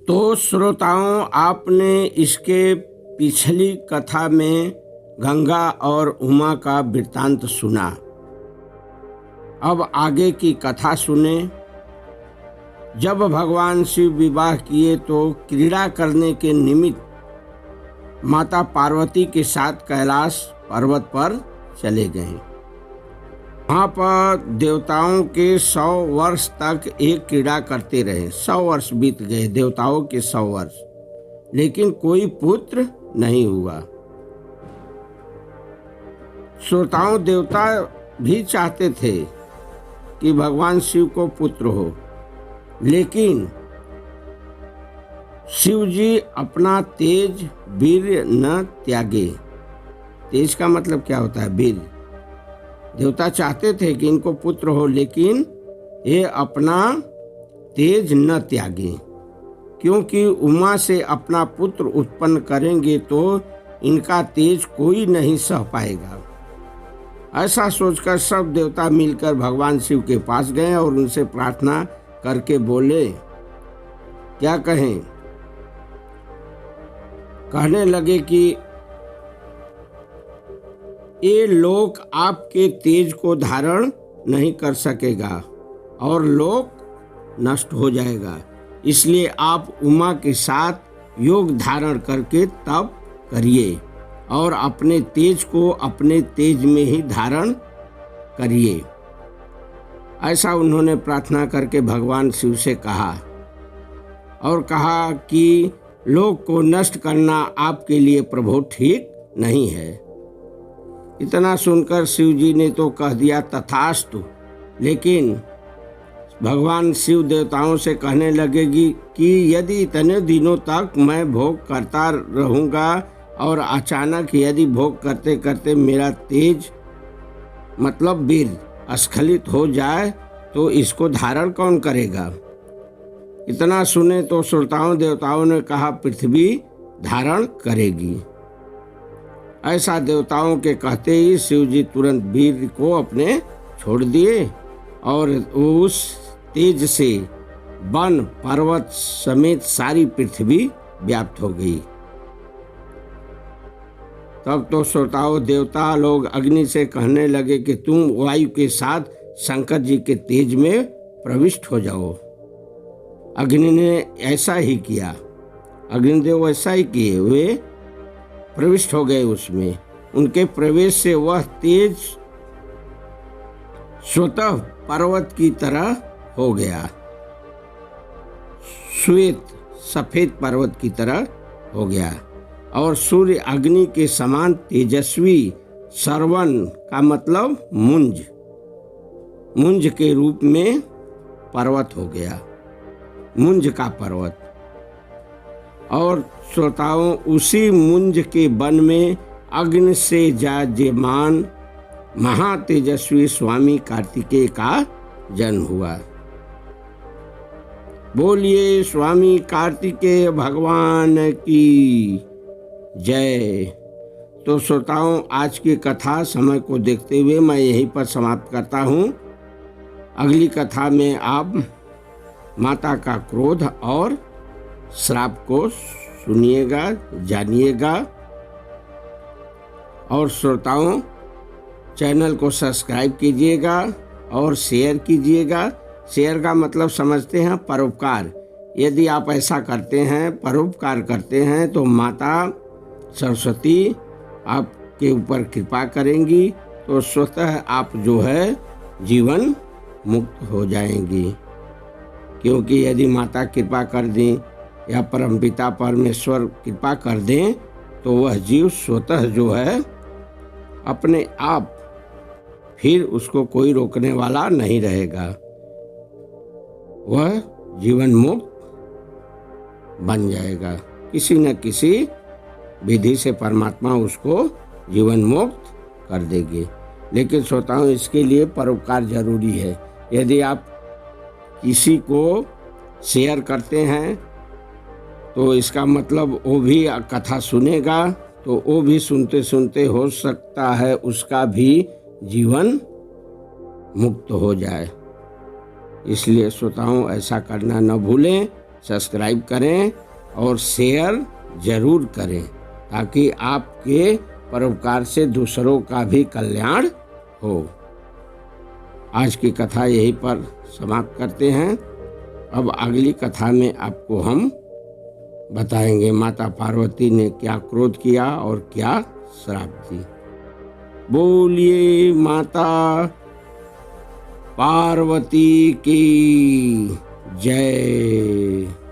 तो श्रोताओं, आपने इसके पिछली कथा में गंगा और उमा का वृत्तांत सुना। अब आगे की कथा सुने। जब भगवान शिव विवाह किए तो क्रीड़ा करने के निमित्त माता पार्वती के साथ कैलाश पर्वत पर चले गए। वहाँ पर देवताओं के 100 वर्ष तक एक क्रीड़ा करते रहे। 100 वर्ष बीत गए, देवताओं के 100 वर्ष, लेकिन कोई पुत्र नहीं हुआ। श्रोताओं, देवता भी चाहते थे कि भगवान शिव को पुत्र हो, लेकिन शिव जी अपना तेज वीर्य न त्यागे। तेज का मतलब क्या होता है? वीर्य। देवता चाहते थे कि इनको पुत्र हो, लेकिन ये अपना तेज न त्यागे, क्योंकि उमा से अपना पुत्र उत्पन्न करेंगे तो इनका तेज कोई नहीं सह पाएगा। ऐसा सोचकर सब देवता मिलकर भगवान शिव के पास गए और उनसे प्रार्थना करके बोले, क्या कहें? कहने लगे कि ये लोक आपके तेज को धारण नहीं कर सकेगा और लोक नष्ट हो जाएगा, इसलिए आप उमा के साथ योग धारण करके तप करिए और अपने तेज को अपने तेज में ही धारण करिए। ऐसा उन्होंने प्रार्थना करके भगवान शिव से कहा और कहा कि लोक को नष्ट करना आपके लिए प्रभु ठीक नहीं है। इतना सुनकर शिव जी ने तो कह दिया तथास्तु, लेकिन भगवान शिव देवताओं से कहने लगेगी कि यदि इतने दिनों तक मैं भोग करता रहूँगा और अचानक यदि भोग करते करते मेरा तेज मतलब वीर स्खलित हो जाए तो इसको धारण कौन करेगा? इतना सुने तो श्रोताओं देवताओं ने कहा पृथ्वी धारण करेगी। ऐसा देवताओं के कहते ही शिव जी तुरंत वीर को अपने छोड़ दिए और उस तेज से वन पर्वत समेत सारी पृथ्वी व्याप्त हो गई। तब तो श्रोताओं देवता लोग अग्नि से कहने लगे कि तुम वायु के साथ शंकर जी के तेज में प्रविष्ट हो जाओ। अग्नि ने ऐसा ही किया, अग्निदेव ऐसा ही किए, वे प्रविष्ट हो गए उसमें। उनके प्रवेश से वह तेज स्वतः पर्वत की तरह हो गया, श्वेत सफेद पर्वत की तरह हो गया और सूर्य अग्नि के समान तेजस्वी श्रवण का मतलब मुंज, मुंज के रूप में पर्वत हो गया, मुंज का पर्वत। और श्रोताओं, उसी मुंज के वन में अग्नि से जाज्यमान महातेजस्वी स्वामी कार्तिकेय का जन्म हुआ। बोलिए स्वामी कार्तिकेय भगवान की जय। तो श्रोताओं, आज की कथा समय को देखते हुए मैं यहीं पर समाप्त करता हूँ। अगली कथा में आप माता का क्रोध और श्राप को सुनिएगा, जानिएगा। और श्रोताओं, चैनल को सब्सक्राइब कीजिएगा और शेयर कीजिएगा। शेयर का मतलब समझते हैं परोपकार। यदि आप ऐसा करते हैं, परोपकार करते हैं, तो माता सरस्वती आपके ऊपर कृपा करेंगी, तो स्वतः आप जो है जीवन मुक्त हो जाएंगी। क्योंकि यदि माता कृपा कर दें या परमपिता परमेश्वर कृपा कर दें तो वह जीव स्वतः जो है अपने आप फिर उसको कोई रोकने वाला नहीं रहेगा, वह जीवन मुक्त बन जाएगा। किसी न किसी विधि से परमात्मा उसको जीवन मुक्त कर देंगे। लेकिन श्रोताओं, इसके लिए परोपकार जरूरी है। यदि आप किसी को शेयर करते हैं तो इसका मतलब वो भी कथा सुनेगा, तो वो भी सुनते सुनते हो सकता है उसका भी जीवन मुक्त हो जाए। इसलिए श्रोताओं, ऐसा करना न भूलें। सब्सक्राइब करें और शेयर जरूर करें ताकि आपके परोपकार से दूसरों का भी कल्याण हो। आज की कथा यहीं पर समाप्त करते हैं। अब अगली कथा में आपको हम बताएंगे माता पार्वती ने क्या क्रोध किया और क्या श्राप दी। बोलिए माता पार्वती की जय।